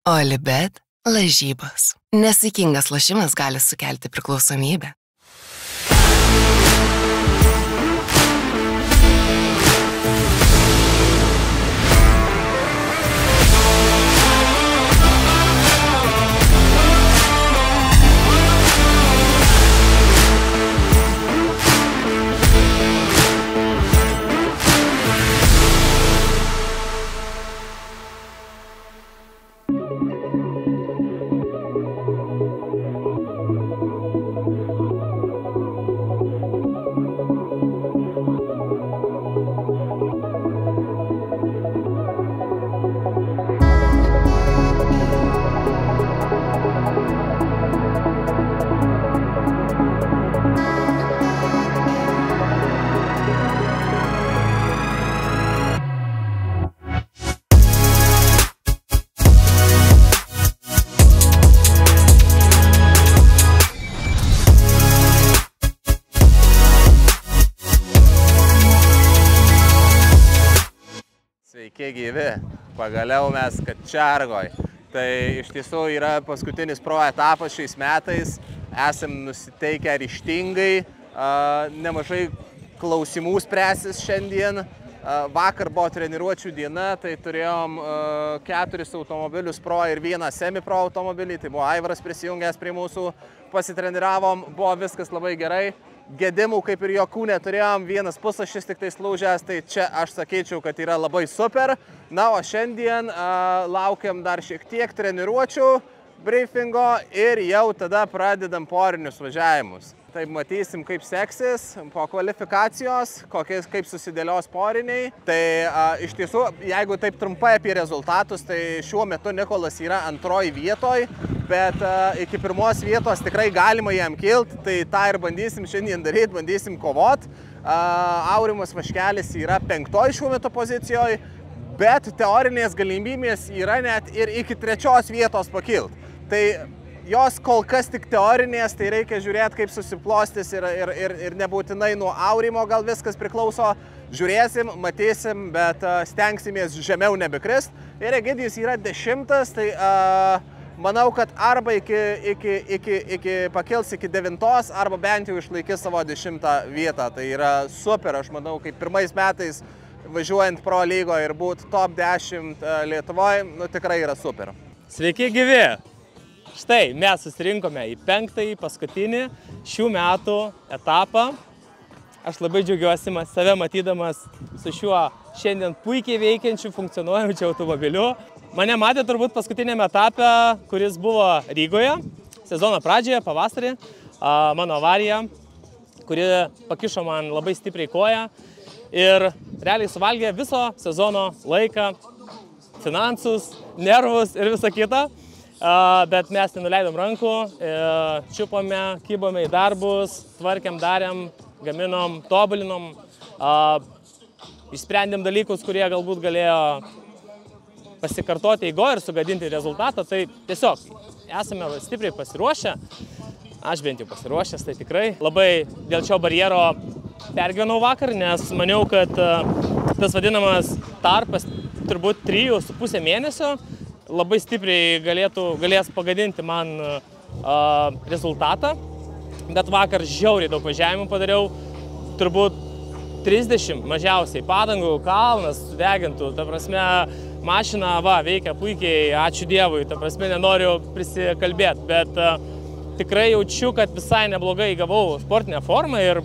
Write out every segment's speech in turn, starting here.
Olibet lažybos. Nesaikingas lošimas gali sukelti priklausomybę. Sveiki gyvi, pagaliau mes Kačergoj. Tai iš tiesų yra paskutinis pro etapas šiais metais, esam nusiteikę ryžtingai, nemažai klausimų spręsis šiandien. Vakar buvo treniruočių diena, tai turėjom 4 automobilius pro ir 1 semi-pro automobilį, tai buvo Aivaras prisijungęs prie mūsų, pasitreniravom, buvo viskas labai gerai. Gedimų kaip ir jo kūne turėjom, 1 pusašis tik tai lūžęs, tai čia aš sakyčiau, kad yra labai super. Na, o šiandien laukiam dar šiek tiek treniruočių, briefingo ir jau tada pradedam porinius važiavimus. Tai matysim, kaip seksis po kvalifikacijos, kaip susidėlios poriniai. Tai iš tiesų, jeigu taip trumpai apie rezultatus, tai šiuo metu Nikolas yra 2. vietoj, bet iki 1 vietos tikrai galima jam kilti, tai tą ir bandysim šiandien daryti, bandysim kovot. Aurimas Vaškelis yra 5. šiuo metu pozicijoje, bet teorinės galimybės yra net ir iki 3 vietos pakilti. Tai jos kol kas tik teorinės, tai reikia žiūrėti, kaip susiplostys ir nebūtinai nuo Aurimo gal viskas priklauso. Žiūrėsim, matysim, bet stengsimės žemiau nebekrist. Ir Egidijus yra 10, tai manau, kad arba pakils iki 9, arba bent jau išlaikys savo 10 vietą. Tai yra super, aš manau, kaip pirmais metais važiuojant pro lygoje ir būt top 10 Lietuvoje, nu tikrai yra super. Sveiki gyvi! Štai, mes susirinkome į 5. paskutinį šių metų etapą. Aš labai džiaugiuosi save matydamas su šiuo šiandien puikiai veikiančiu, funkcionuojančiu automobiliu. Mane matė turbūt paskutinėme etape, kuris buvo Rygoje, sezono pradžioje, pavasarį, mano avarija, kuri pakišo man labai stipriai koją ir realiai suvalgė viso sezono laiką, finansus, nervus ir visą kitą. Bet mes nenuleidom rankų, čiupome, kybome į darbus, tvarkėm, darėm, gaminom, tobulinom, išsprendėm dalykus, kurie galbūt galėjo pasikartoti eigoje ir sugadinti rezultatą. Tai tiesiog esame stipriai pasiruošę, aš bent jau pasiruošęs, tai tikrai. Labai dėl šio barjero pergyvenau vakar, nes maniau, kad tas vadinamas tarpas turbūt 3,5 mėnesio labai stipriai galės pagadinti man rezultatą, bet vakar žiauriai daug važiavimų padariau, turbūt 30 mažiausiai padangų, kalnas sudegintų, ta prasme mašina veikia puikiai, ačiū Dievui, ta prasme nenoriu prisikalbėti, bet tikrai jaučiu, kad visai neblogai gavau sportinę formą ir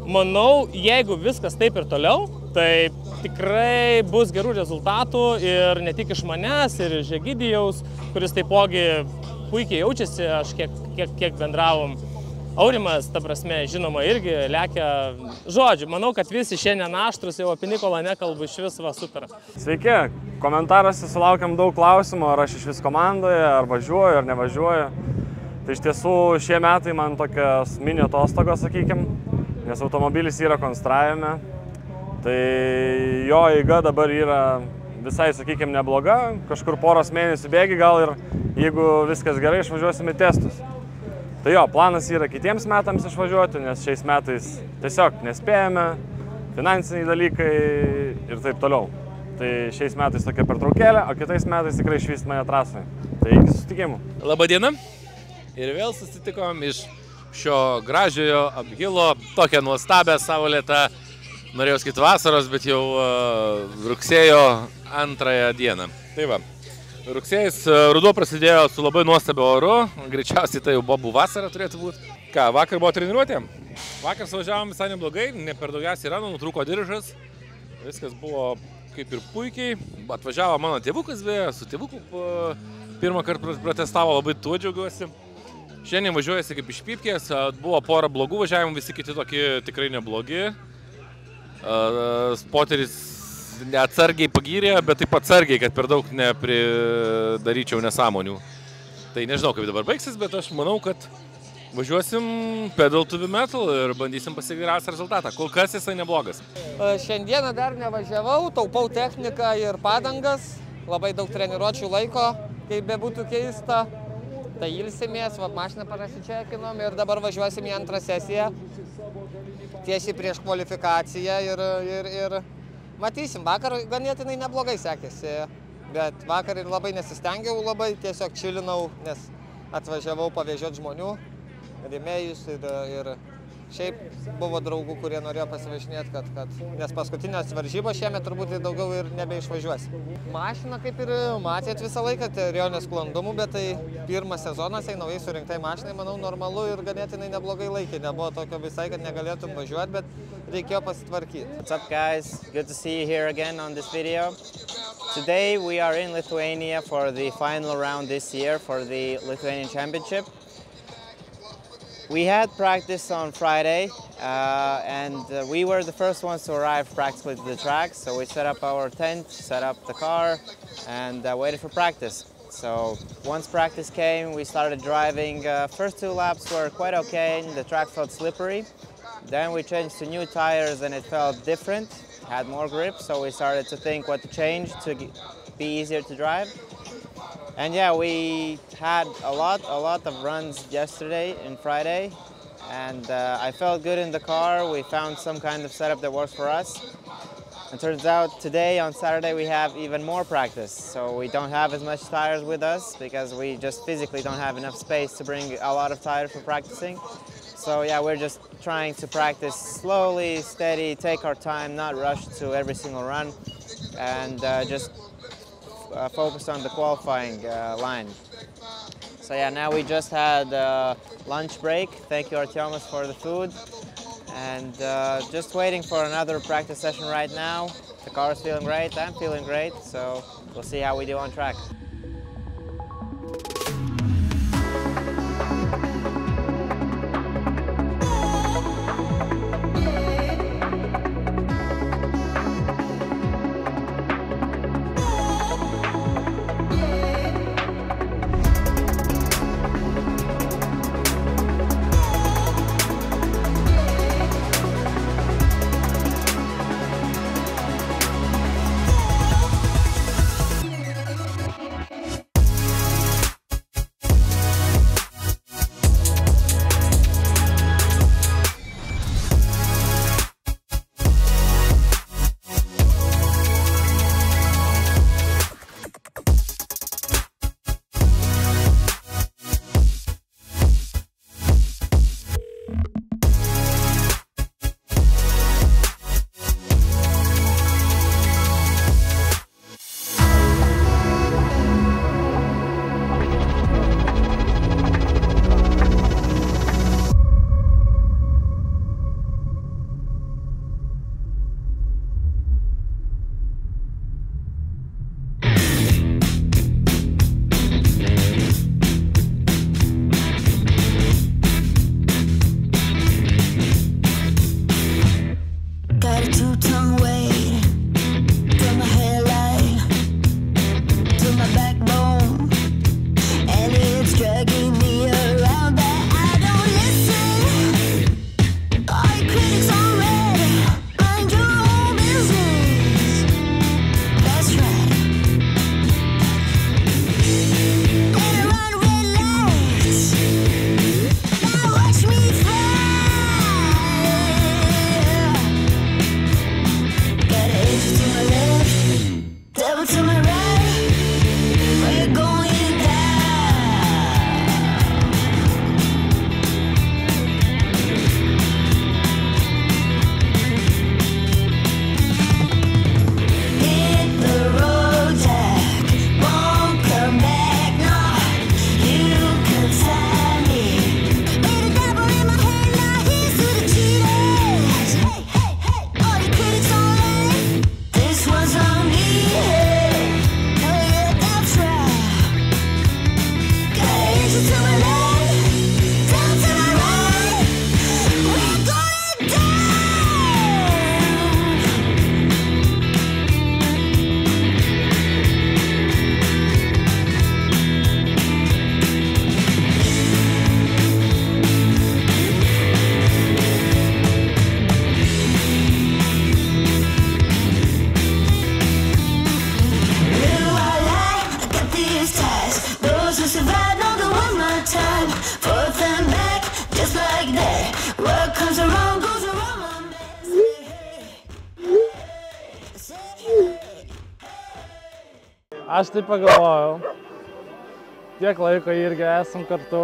manau, jeigu viskas taip ir toliau, tai tikrai bus gerų rezultatų ir ne tik iš manęs, ir iš Egidijaus, kuris taipogi puikiai jaučiasi, aš kiek bendravom. Aurimas, ta prasme, žinoma, irgi lekia. Žodžiu, manau, kad visi šiandien aštrus, jau apie Nikolą nekalbu, iš vis super. Sveiki, komentaruose sulaukiam daug klausimų, ar aš iš vis komandoje, ar važiuoju, ar nevažiuoju. Tai iš tiesų šie metai man tokios mini atostogos, sakykim, nes automobilis yra konstravime. Tai jo eiga dabar yra visai, sakykim, nebloga, kažkur poros mėnesių bėgi gal ir jeigu viskas gerai, išvažiuosim į testus. Tai jo, planas yra kitiems metams išvažiuoti, nes šiais metais tiesiog nespėjame, finansiniai dalykai ir taip toliau. Tai šiais metais tokia pertraukėlė, o kitais metais tikrai išvyst mane trasai. Tai iki susitikimų. Labadiena. Ir vėl susitikom iš šio gražiojo apgilo, tokią nuostabę saulėtą, norėjau sakyti vasaros, bet jau rugsėjo 2 dieną. Tai va, rugsėjais ruduo prasidėjo su labai nuostabiu oru, greičiausiai tai jau bobų vasara turėtų būti. Ką, vakar buvo treniruotė? Vakar suvažiavom visai neblogai, ne per daugiausiai ranų, nutrūko diržas, viskas buvo kaip ir puikiai. Atvažiavo mano tėvukas, su tėvuku pirmą kartą protestavo, labai tuo džiaugiuosi. Šiandien važiuojasi kaip iš pypkės, buvo pora blogų važiavimų, visi kiti tokie tikrai neblogi. Spoteris neatsargiai pagyrė, bet taip atsargiai, kad per daug nepridaryčiau nesąmonių. Tai nežinau, kaip dabar baigsis, bet aš manau, kad važiuosim pedal to the metal ir bandysim pasiekti geriausią rezultatą. Kol kas jisai neblogas. Šiandieną dar nevažiavau, taupau techniką ir padangas. Labai daug treniruočių laiko, kaip bebūtų keista. Tai ilsimės, mašiną parasičekinom ir dabar važiuosim į antrą sesiją. Tiesiai prieš kvalifikaciją ir matysim. Vakar ganėtinai neblogai sekėsi, bet vakar ir labai nesistengiau, labai tiesiog čilinau, nes atvažiavau pavežioti žmonių. Rėmėjus ir šiaip buvo draugų, kurie norėjo pasivažinėti, nes paskutinės varžybos šiemet turbūt daugiau ir nebeišvažiuosi. Mašina, kaip ir matėt visą laiką, turėjo nesklandumų, bet tai pirmas sezonas, naujai surinktai mašinai, manau, normalu ir ganėtinai neblogai laikė. Nebuvo tokio visai, kad negalėtum važiuoti, bet reikėjo pasitvarkyti. What's up, guys? Good to see you here again on this video. Today we are in Lithuania for the final round this year for the Lithuanian Championship. We had practice on Friday, and we were the first ones to arrive practically to the track. So we set up our tent, set up the car, and waited for practice. So once practice came, we started driving. First 2 laps were quite okay. The track felt slippery. Then we changed to new tires, and it felt different. Had more grip, so we started to think what to change to be easier to drive. And yeah, we had a lot of runs yesterday and Friday, and I felt good in the car. We found some kind of setup that works for us. It turns out today on Saturday we have even more practice, so we don't have as much tires with us because we just physically don't have enough space to bring a lot of tires for practicing. So yeah, we're just trying to practice slowly, steady, take our time, not rush to every single run, and just focus on the qualifying line. So yeah, now we just had lunch break. Thank you, Artyomas, for the food. And just waiting for another practice session right now. The car is feeling great, I'm feeling great, so we'll see how we do on track. Aš taip pagalvojau, tiek laiko irgi esam kartu.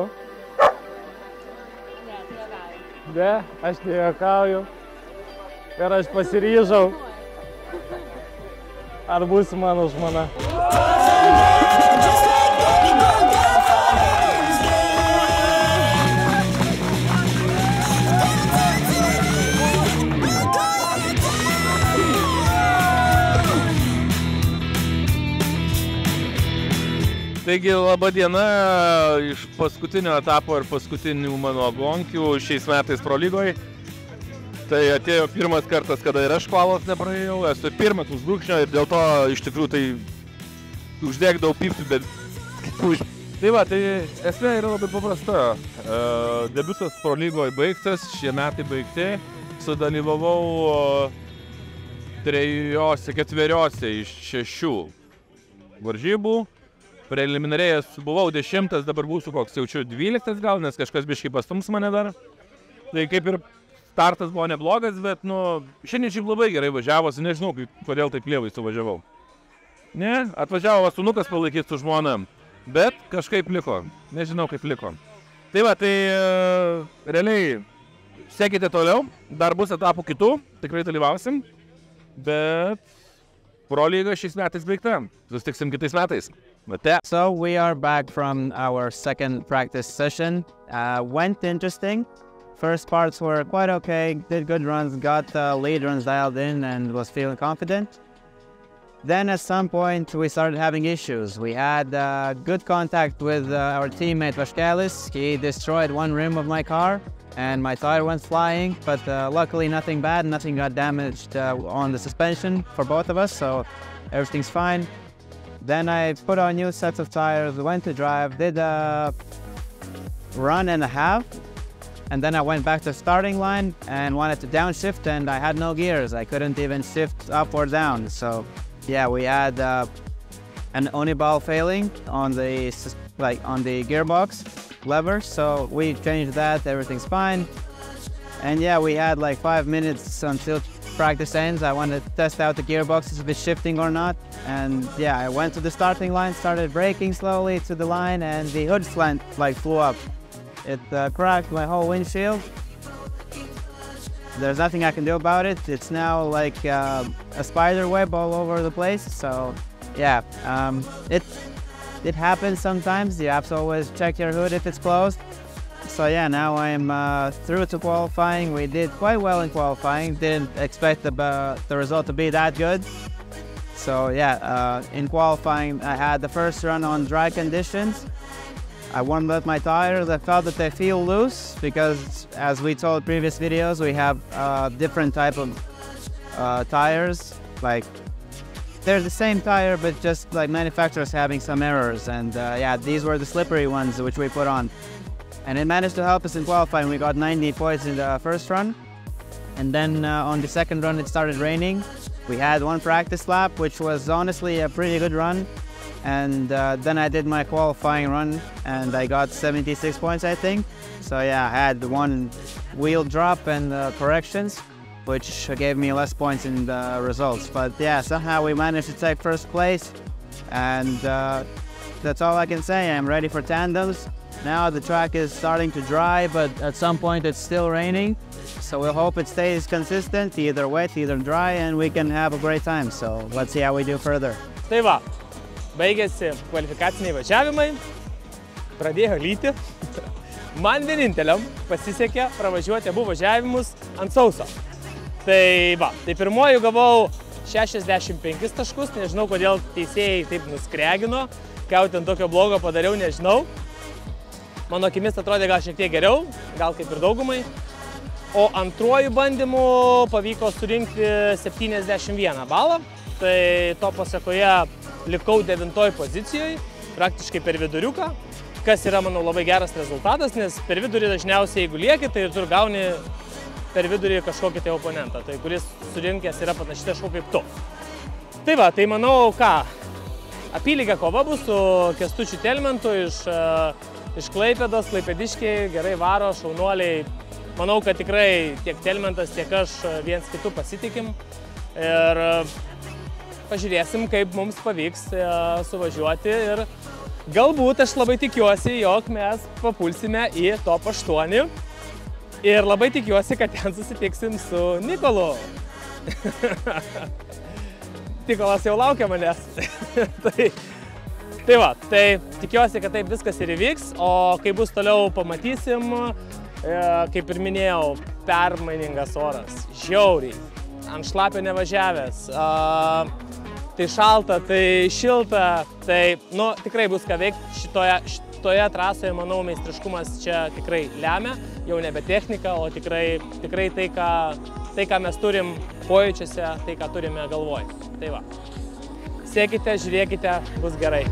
Ne, aš nejuokauju. Ir aš pasiryžau. Ar būsi mano žmona? Taigi, laba diena iš paskutinio etapo ir paskutinių mano gonkių šiais metais Pro lygoje. Tai atėjo pirmas kartas, kada ir aš kvalos nepraėjau, esu pirmas už brūkšnio ir dėl to iš tikrųjų tai uždegdavau pypti, bet Tai va, tai esmė yra labai paprasta. Debiutas Pro lygoje baigtas, šie metai baigti. Sudalyvavau 3-4 iš 6 varžybų. Preliminariai buvau 10, dabar būsiu koks jaučiu 12 gal, nes kažkas biškai pastums mane dar. Tai kaip ir startas buvo neblogas, bet šiandien šiaip labai gerai važiavosi, nežinau, kodėl taip lievai suvažiavau. Ne, atvažiavo sūnukas palaikyti su žmona, bet kažkaip liko, nežinau kaip liko. Tai va, tai realiai sekite toliau, dar bus etapų kitų, tikrai dalyvausim, bet Pro lyga šiais metais baigta, susitiksim kitais metais. So we are back from our second practice session. Went interesting. First parts were quite okay, did good runs, got lead runs dialed in and was feeling confident. Then at some point we started having issues. We had good contact with our teammate Vaškelis. He destroyed one rim of my car and my tire went flying, but luckily nothing bad, nothing got damaged on the suspension for both of us, so everything's fine. Then I put on new sets of tires, went to drive, did a run and a half, and then I went back to the starting line and wanted to downshift, and I had no gears. I couldn't even shift up or down. So yeah, we had an Oniball failing on the gearbox lever, so we changed that, everything's fine. And yeah, we had like 5 minutes until practice ends. I wanted to test out the gearbox if it's shifting or not. And yeah, I went to the starting line, started braking slowly to the line, and the hood slant flew up. It cracked my whole windshield. There's nothing I can do about it. It's now like a spider web all over the place. So yeah, it happens sometimes. You have to always check your hood if it's closed. So yeah, now I'm through to qualifying. We did quite well in qualifying. Didn't expect the result to be that good. So yeah, in qualifying I had the first run on dry conditions. I warmed up my tires. I felt that they feel loose because, as we told previous videos, we have different type of tires. Like they're the same tire, but just like manufacturers having some errors. And yeah, these were the slippery ones which we put on. And it managed to help us in qualifying. We got 90 points in the first run. And then on the second run, it started raining. We had one practice lap, which was honestly a pretty good run. And then I did my qualifying run and I got 76 points, I think. So yeah, I had one wheel drop and corrections, which gave me less points in the results. But yeah, somehow we managed to take first place. And that's all I can say. I'm ready for tandems. Now the track is starting to dry, but at some point it's still raining. So we'll hope it stays consistent, either wet, either dry, and we can have a great time. So let's see how we do further. Tai va, baigėsi kvalifikaciniai važiavimai, pradėjo lyti. Man vieninteliam pasisekė pravažiuoti abu važiavimus ant sauso. Tai va, tai pirmojų gavau 65 taškus, nežinau kodėl teisėjai taip nuskregino, ką jau ten tokio blogo padariau, nežinau. mano akimis atrodė gal šiek tiek geriau, gal kaip ir daugumai. O antruoju bandymu pavyko surinkti 71 balą, tai to pasekoje likau 9 pozicijoje, praktiškai per viduriuką, kas yra, manau, labai geras rezultatas, nes per vidurį dažniausiai, jeigu lieki, tai ir tu gauni per vidurį kažkokį tai oponentą, tai kuris surinkęs yra panašiai taškų kaip tu. Tai va, tai manau, ką, apylygė kova bus su Kęstučiu Telmantu iš Klaipėdos, klaipėdiškiai, gerai varo, šaunuoliai. Manau, kad tikrai tiek Telmantas, tiek aš viens kitų pasitikim ir pažiūrėsim, kaip mums pavyks suvažiuoti ir galbūt aš labai tikiuosi, jog mes papulsime į top 8 ir labai tikiuosi, kad ten susitiksim su Nikolu. Nikolas jau laukia manęs. Tai va, tai tikiuosi, kad taip viskas ir įvyks, o kai bus toliau pamatysim. Kaip ir minėjau, permainingas oras, žiauriai, ant šlapio nevažiavęs, tai šalta, tai šilta, tai tikrai bus ką veikti šitoje trasoje, manau, meistriškumas čia tikrai lemia, jau nebe technika, o tikrai tai, ką mes turim pojūčiuose, tai, ką turime galvoje. Tai va, sekite, žiūrėkite, bus gerai.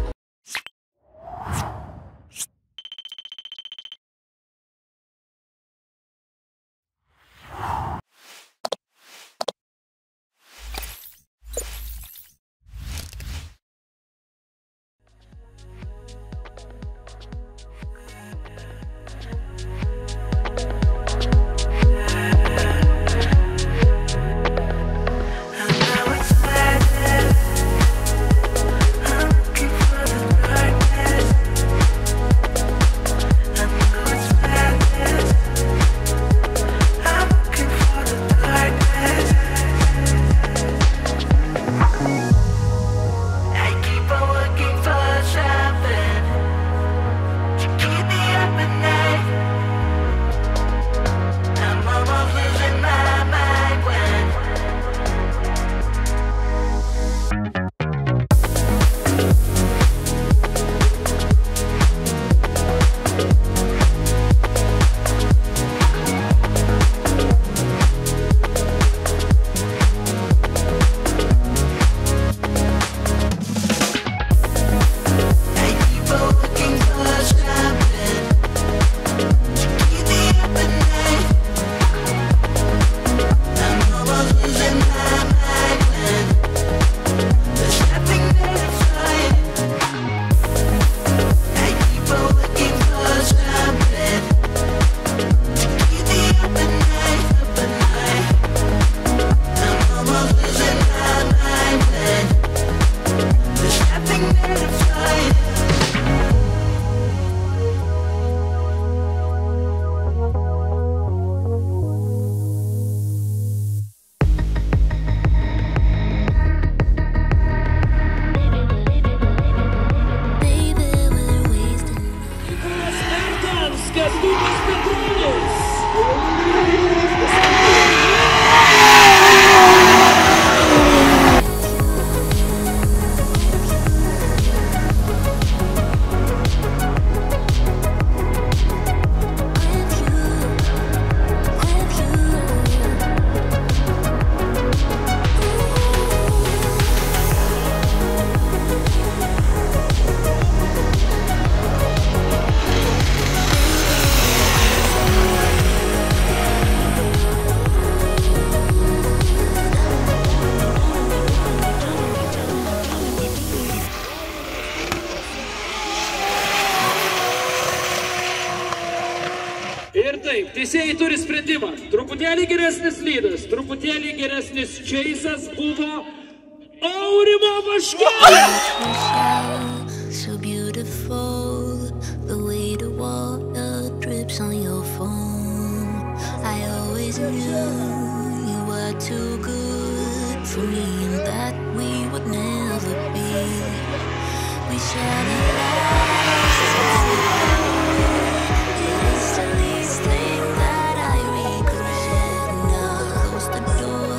Taip, teisėjai turi sprendimą. Truputėlį geresnis lydas, truputėlį geresnis čeisas buvo Aurimo Vaškelis. So beautiful, the way the water drips on your phone. I always knew you were too good for me and that we would never be. We shared a life. It is the least thing that I regret. Now close the door,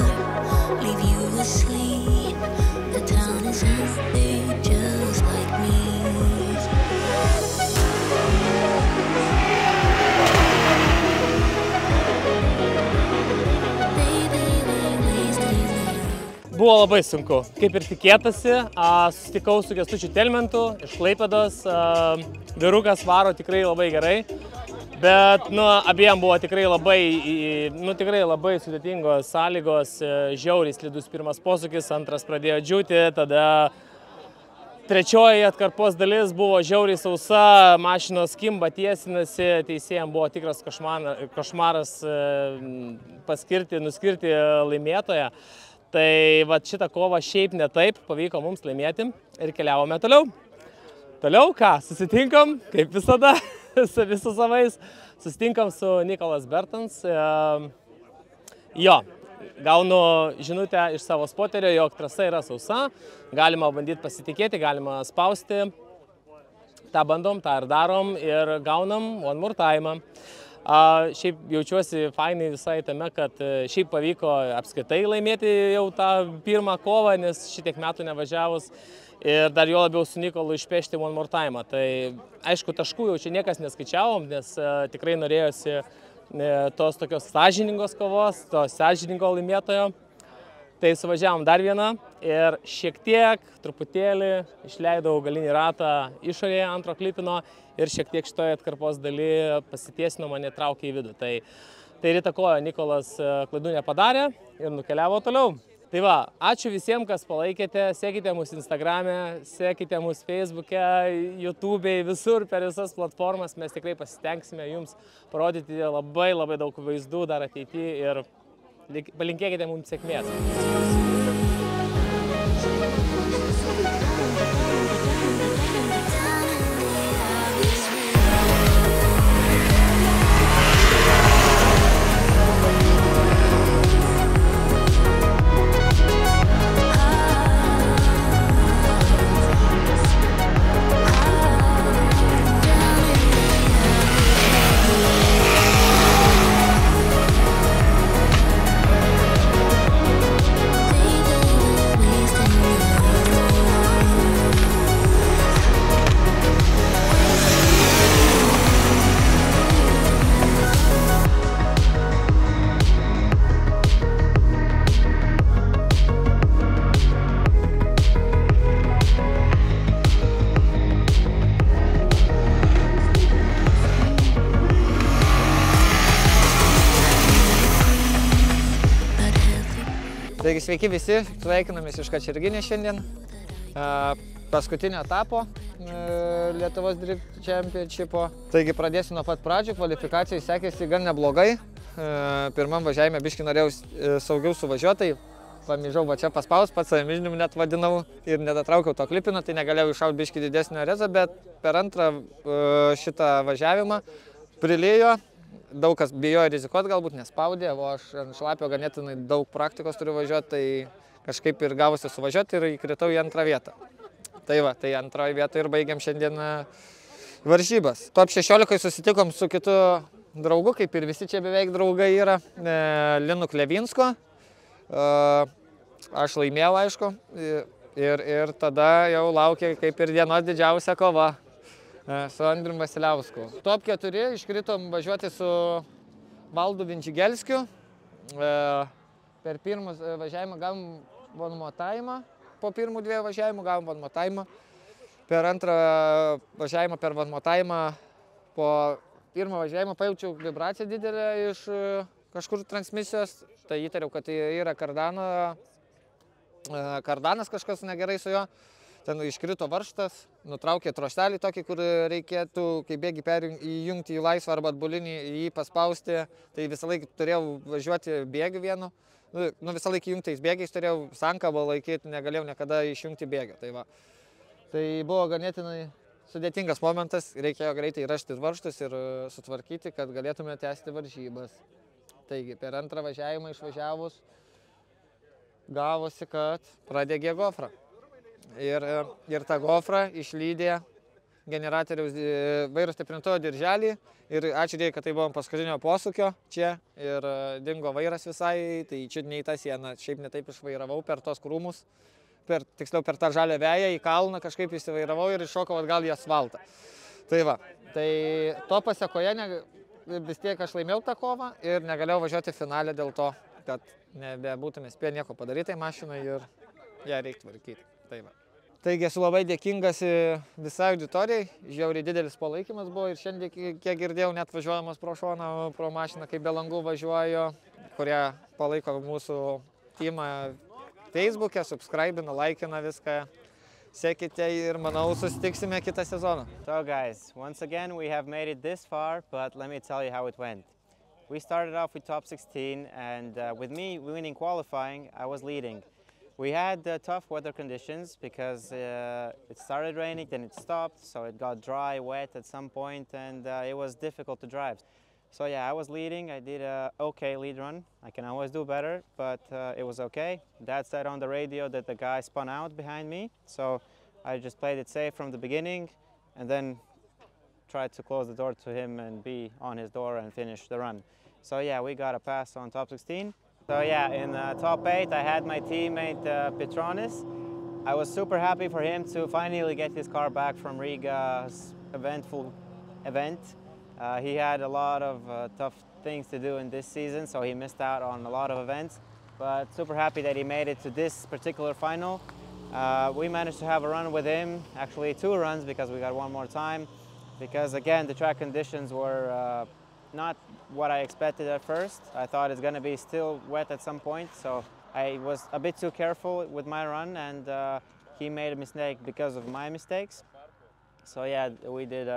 leave you asleep. The town is empty, just like Buvo labai sunku. Kaip ir tikėtasi, susitikau su Kęstučiu Telmentu iš Klaipėdos. Vyrukas varo tikrai labai gerai. Bet abiem buvo tikrai labai sudėtingos sąlygos, žiauriai slidus pirmas posūkis, antras pradėjo džiūti, tada trečioji atkarpos dalis buvo žiauriai sausa, mašinos kimba, tiesinasi, teisėjams buvo tikras košmaras nuskirti laimėtoją. Tai šitą kovą šiaip ne taip pavyko mums laimėti ir keliavome toliau. Toliau ką, susitinkam, kaip visada, su savais, susitinkam su Nikolas Bertens. Jo, gaunu žinutę iš savo spoterio, jog trasa yra sausa, galima bandyti pasitikėti, galima spausti. tą bandom, tą ir darom ir gaunam one more time. Šiaip jaučiuosi fainai visai tame, kad šiaip pavyko apskritai laimėti jau tą pirmą kovą, nes šitiek metų nevažiavus ir dar jo labiau su Nikolu išpešti one more time. Tai aišku, taškų jau čia niekas neskaičiavom, nes tikrai norėjosi tos tokios sąžiningos kovos, to sąžiningo laimėtojo. Tai suvažiavom dar vieną ir šiek tiek, truputėlį išleidau galinį ratą išorėje antro klipino ir šiek tiek šitoje atkarpos daly pasitiesino, mane traukė į vidų. Tai ir įtakojo, Nikolas klaidų nepadarė ir nukeliavo toliau. Tai va, ačiū visiems, kas palaikėte, sekite mus Instagrame, sekite mus Facebook'e, YouTube'e, visur per visas platformas. Mes tikrai pasitengsime jums parodyti labai daug vaizdų dar ateityje ir palinkėkite mums sėkmės. Taigi sveiki visi, sveikinamės iš Kačerginės šiandien. Paskutinio etapo Lietuvos Drift Championshipo. Taigi pradėsiu nuo pat pradžių, kvalifikacijai sekėsi gan neblogai. Pirmam važiavime biškį norėjau saugiau suvažiuoti, tai pamyžau va čia paspaus, pats save mižnium net vadinau ir nedatraukiau to klipino, tai negalėjau iššauti biškį didesnio rezą, bet per antrą šitą važiavimą prilėjo. Daug kas bijojo rizikuoti, galbūt nespaudė, o aš ant šlapio ganėtinai daug praktikos turiu važiuoti, tai kažkaip ir gavosi suvažiuoti ir įkritau į antrą vietą. Tai va, tai antroji vieta ir baigiam šiandien varžybas. Top 16 susitikom su kitu draugu, kaip ir visi čia beveik draugai yra, Linu Klevinsko. Aš laimėjau, aišku, ir tada jau laukia kaip ir dienos didžiausia kova su Andrium Vasiliausku. Top 4 iškritom važiuoti su Valdu Vinčigelskiu. Per pirmus važiavimą gavom one more time, po pirmų dviejų važiavimų gavom one more time. Per antrą važiavimą per one more time, po pirmo važiavimo pajaučiau vibraciją didelę iš kažkur transmisijos. Tai įtariau, kad tai yra kardanas kažkas negerai su juo. Ten iškrito varžtas, nutraukė troštelį tokį, kur reikėtų, kai bėgi įjungti į laisvą arba atbulinį, jį paspausti. Tai visą laiką turėjau važiuoti bėgių vienu. Visą laiką įjungtais bėgiais turėjau sankabą laikyti, negalėjau niekada išjungti bėgio. Tai buvo ganėtinai sudėtingas momentas, reikėjo greitai rašti varžtus ir sutvarkyti, kad galėtume tęsti varžybas. Taigi, per antrą važiavimą išvažiavus, gavosi, kad pradegė gofrą. Ir tą gofrą išlydė generatoriaus vairo stiprintojo dirželį ir ačiū Dievui, kad tai buvo paskutinio posūkio čia ir dingo vairas visai, tai čiut ne į tą sieną, šiaip netaip išvairavau per tos krūmus, tiksliau per tą žalią veją į kalną kažkaip įsivairavau ir iššokau atgal į asfaltą. Tai va, tai to pasekoje vis tiek aš laimėjau tą kovą ir negalėjau važiuoti finale dėl to, kad nebebūtume spėję nieko padaryti mašinai ir ją reiktų varkyti. Tai va. Taigi esu labai dėkingas visai auditorijai, žiauriai didelis palaikymas buvo ir šiandien, kiek girdėjau, net važiuojamas pro šoną, pro mašiną, kaip be langų važiuoju, kurie palaiko mūsų teamą Facebook'e, subscribina, laikina viską. Sekite ir manau susitiksime kitą sezoną. So guys, once again we have made it this far, but let me tell you how it went. We started off with top 16 and with me winning qualifying, I was leading. We had tough weather conditions because it started raining, then it stopped, so it got dry, wet at some point, and it was difficult to drive. So yeah, I was leading. I did a okay lead run. I can always do better, but it was okay. Dad said on the radio that the guy spun out behind me, so I just played it safe from the beginning, and then tried to close the door to him and be on his door and finish the run. So yeah, we got a pass on top 16. So yeah, in top 8 I had my teammate Petronis. I was super happy for him to finally get his car back from Riga's eventful event. He had a lot of tough things to do in this season, so he missed out on a lot of events. But super happy that he made it to this particular final. We managed to have a run with him, actually 2 runs because we got one more time. Because again, the track conditions were not what I expected at first. I thought it's going to be still wet at some point, so I was a bit too careful with my run, and he made a mistake because of my mistakes. So yeah, we did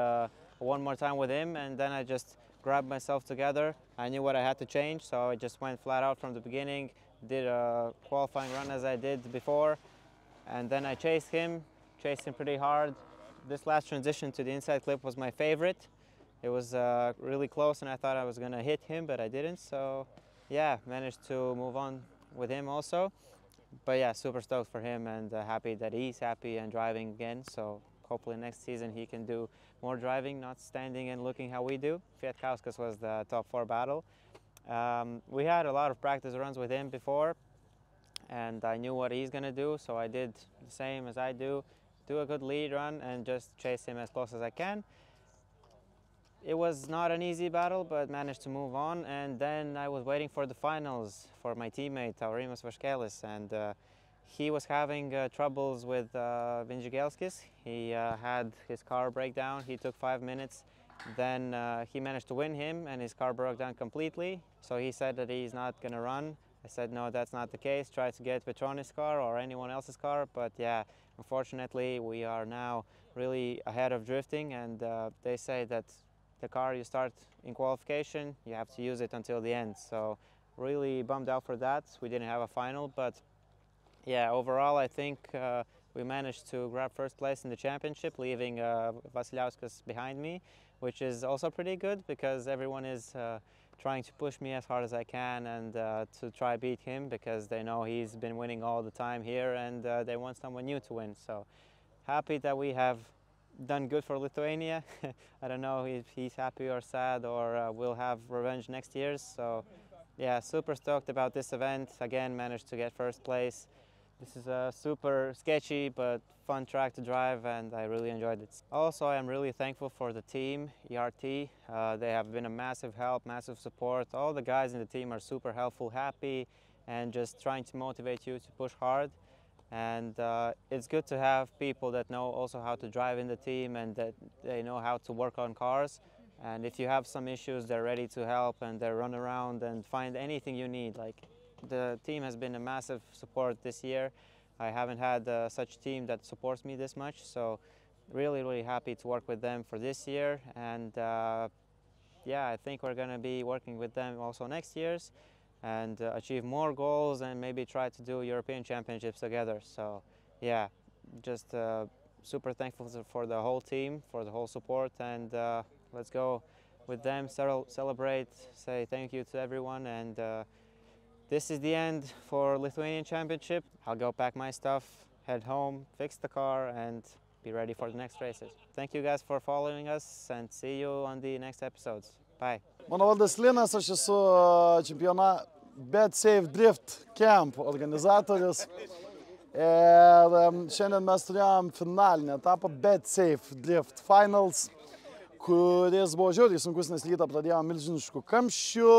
one more time with him, and then I just grabbed myself together. I knew what I had to change, so I just went flat out from the beginning, did a qualifying run as I did before, and then I chased him pretty hard. This last transition to the inside clip was my favorite. It was really close, and I thought I was going to hit him, but I didn't. So yeah, managed to move on with him also. But yeah, super stoked for him, and happy that he's happy and driving again. So hopefully next season he can do more driving, not standing and looking how we do. Kwiatkowskas was the top 4 battle. We had a lot of practice runs with him before, and I knew what he's going to do, so I did the same as I do a good lead run and just chase him as close as I can. It was not an easy battle, but managed to move on, and then I was waiting for the finals for my teammate Aurimas Vaškelis, and he was having troubles with Vinžigelskis. He had his car break down. He took 5 minutes. Then he managed to win him, and his car broke down completely. So he said that he's not going to run. I said, no, that's not the case. Try to get Petronis' car or anyone else's car. But yeah, unfortunately, we are now really ahead of drifting, and they say that the car you start in qualification, you have to use it until the end. So really bummed out for that. We didn't have a final, but yeah, overall I think we managed to grab first place in the championship, leaving Vasiliauskas behind me, which is also pretty good because everyone is trying to push me as hard as I can and to try beat him because they know he's been winning all the time here, and they want someone new to win. So happy that we have done good for Lithuania. I don't know if he's happy or sad, or we'll have revenge next year. So yeah, super stoked about this event. Again, managed to get first place. This is a super sketchy but fun track to drive, and I really enjoyed it. Also, I'm really thankful for the team, ERT. They have been a massive help, massive support. All the guys in the team are super helpful, happy, and just trying to motivate you to push hard. And it's good to have people that know also how to drive in the team and that they know how to work on cars. And if you have some issues, they're ready to help, and they run around and find anything you need. Like, the team has been a massive support this year. I haven't had such a team that supports me this much, so really, really happy to work with them for this year. And yeah, I think we're going to be working with them also next year's and achieve more goals and maybe try to do European Championships together. So yeah, just super thankful for the whole team, for the whole support, and let's go with them, celebrate, say thank you to everyone, and this is the end for Lithuanian Championship. I'll go pack my stuff, head home, fix the car, and be ready for the next races. Thank you guys for following us, and see you on the next episodes. Bye. Mano vardas Linas, aš esu čempionato Bet Safe Drift Camp organizatorius. Ir šiandien mes turėjom finalinį etapą Bet Safe Drift Finals, kuris buvo žiauriai sunkus, nes rytą pradėjome milžiniškų kamščių,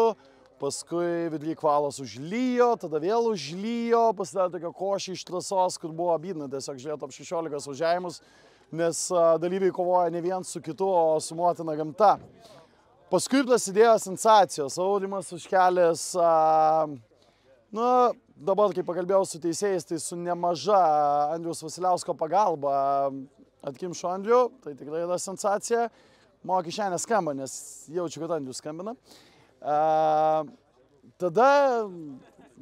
paskui vidury kvalos užlyjo, tada vėl užlyjo, pasidarė tokia košė iš trasos, kur buvo abydna tiesiog žiūrėti top 16 važiavimus, nes dalyviai kovoja ne vien su kitu, o su motina gamta. Paskui prasidėjo sensacijos, Aurimas Vaškelis, dabar, kai pakalbėjau su teisėjais, tai su nemaža Andriaus Vasiliausko pagalba atkimšo Andrių, tai tikrai yra sensacija. Mano kišenė skamba, nes jaučiu, kad Andrius skambina. Tada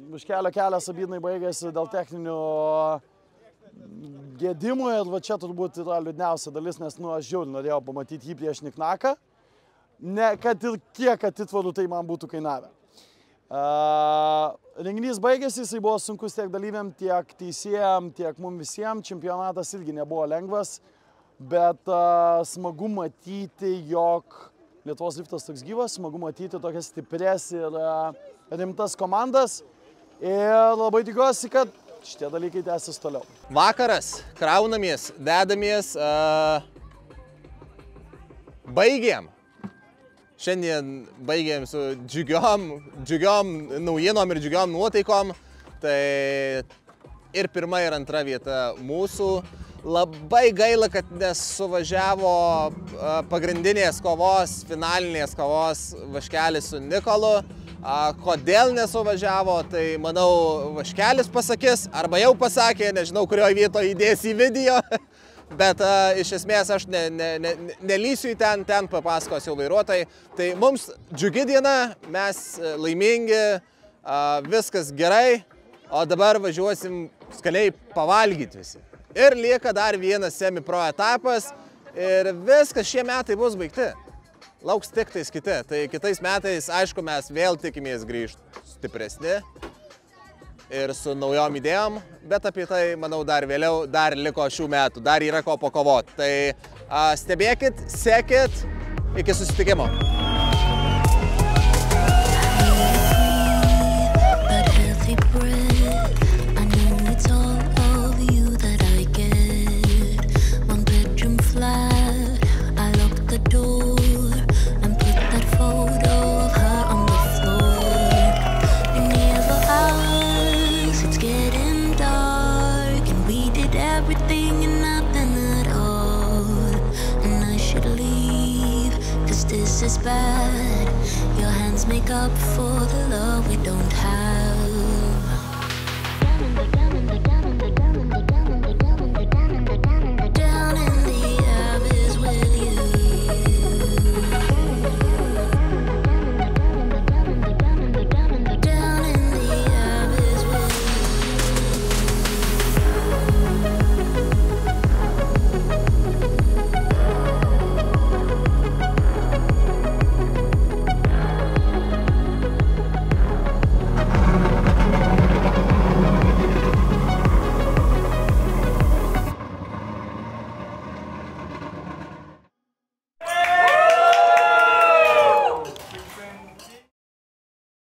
Vaškelio kelias abydnai baigėsi dėl techninių gedimų ir va čia turbūt yra liūdniausia dalis, nes aš žiauriai norėjau pamatyti jį prieš Niknaką. Ne, kad ir kiek atitvarų tai man būtų kainavę. Renginys baigėsi, jisai buvo sunkus tiek dalyviam, tiek teisėjam, tiek mums visiems. Čempionatas irgi nebuvo lengvas, bet smagu matyti, jog Lietuvos liftas toks gyvas, smagu matyti tokias stipres ir rimtas komandas. Ir labai tikiuosi, kad šitie dalykai tęsis toliau. Vakaras, kraunamės, dedamies, baigėm. Šiandien baigėm su džiugiom naujienom ir džiugiom nuotaikom. Tai ir pirma ir antra vieta mūsų. Labai gaila, kad nesuvažiavo pagrindinės kovos, finalinės kovos Vaškelis su Nikolu. Kodėl nesuvažiavo, tai manau Vaškelis pasakys, arba jau pasakė, nežinau, kurioje vietoje įdės į video. Bet iš esmės aš nelysiu į ten papasakos jau vairuotojai. Tai mums džiugi diena, mes laimingi, viskas gerai, o dabar važiuosim skaniai pavalgyti visi. Ir lieka dar vienas semi-pro etapas ir viskas šie metai bus baigti. Lauks tik tais kiti. Tai kitais metais, aišku, mes vėl tikimės grįžti stipresni ir su naujom idėjom, bet apie tai, manau, dar vėliau, dar liko šių metų, dar yra ko pakovoti. Tai stebėkit, sekit, iki susitikimo. This is bad. Your hands make up for the love we don't have.